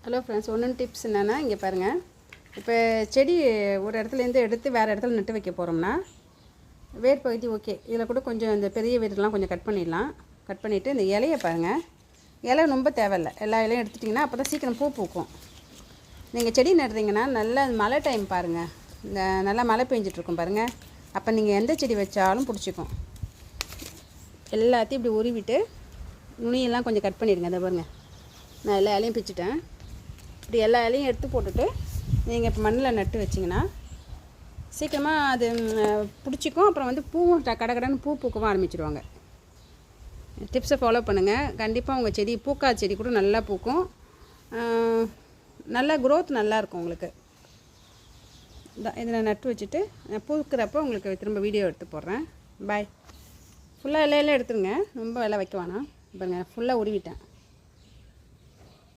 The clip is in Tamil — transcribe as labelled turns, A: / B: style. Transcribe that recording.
A: ஹலோ ஃப்ரெண்ட்ஸ், ஒன்று டிப்ஸ் என்னென்னா, இங்கே பாருங்கள். இப்போ செடி ஒரு இடத்துலேருந்து எடுத்து வேறு இடத்துல நட்டு வைக்க போகிறோம்னா, வேர் பகுதி ஓகே, இதில் கூட கொஞ்சம் இந்த பெரிய வேர்லாம் கொஞ்சம் கட் பண்ணிடலாம். கட் பண்ணிவிட்டு இந்த இலையை பாருங்கள், இலை ரொம்ப தேவையில்லை. எல்லா இலையும் எடுத்துட்டிங்கன்னா அப்போ தான் சீக்கிரம் பூ பூக்கும். நீங்கள் செடி நடுறீங்கன்னா நல்லா மழை டைம் பாருங்கள், இந்த நல்லா மழை பெஞ்சிட்ருக்கும் பாருங்கள். அப்போ நீங்கள் எந்த செடி வச்சாலும் பிடிச்சிக்கும். எல்லாத்தையும் இப்படி உருவிட்டு நுனியெல்லாம் கொஞ்சம் கட் பண்ணிடுங்க. அதை பாருங்கள், நான் எல்லா இலையும் பிச்சுட்டேன். இப்படி எல்லா இலையும் எடுத்து போட்டுட்டு நீங்கள் இப்போ மண்ணில் நட்டு வச்சிங்கன்னா சீக்கிரமாக அது பிடிச்சிக்கும். அப்புறம் வந்து பூவும் கடகடன்னு பூ பூக்கவும் ஆரம்பிச்சிடுவாங்க. டிப்ஸை ஃபாலோ பண்ணுங்கள். கண்டிப்பாக உங்கள் செடி பூக்காத செடி கூட நல்லா பூக்கும். நல்லா க்ரோத் நல்லாயிருக்கும் உங்களுக்கு. இதை நான் நட்டு வச்சுட்டு பூக்கிறப்போ உங்களுக்கு திரும்ப வீடியோ எடுத்து போடுறேன். பாய். ஃபுல்லாக இலையெல்லாம் எடுத்துருங்க, ரொம்ப இலை வைக்க வேணாம். பாருங்கள், ஃபுல்லாக உருவிட்டேன்.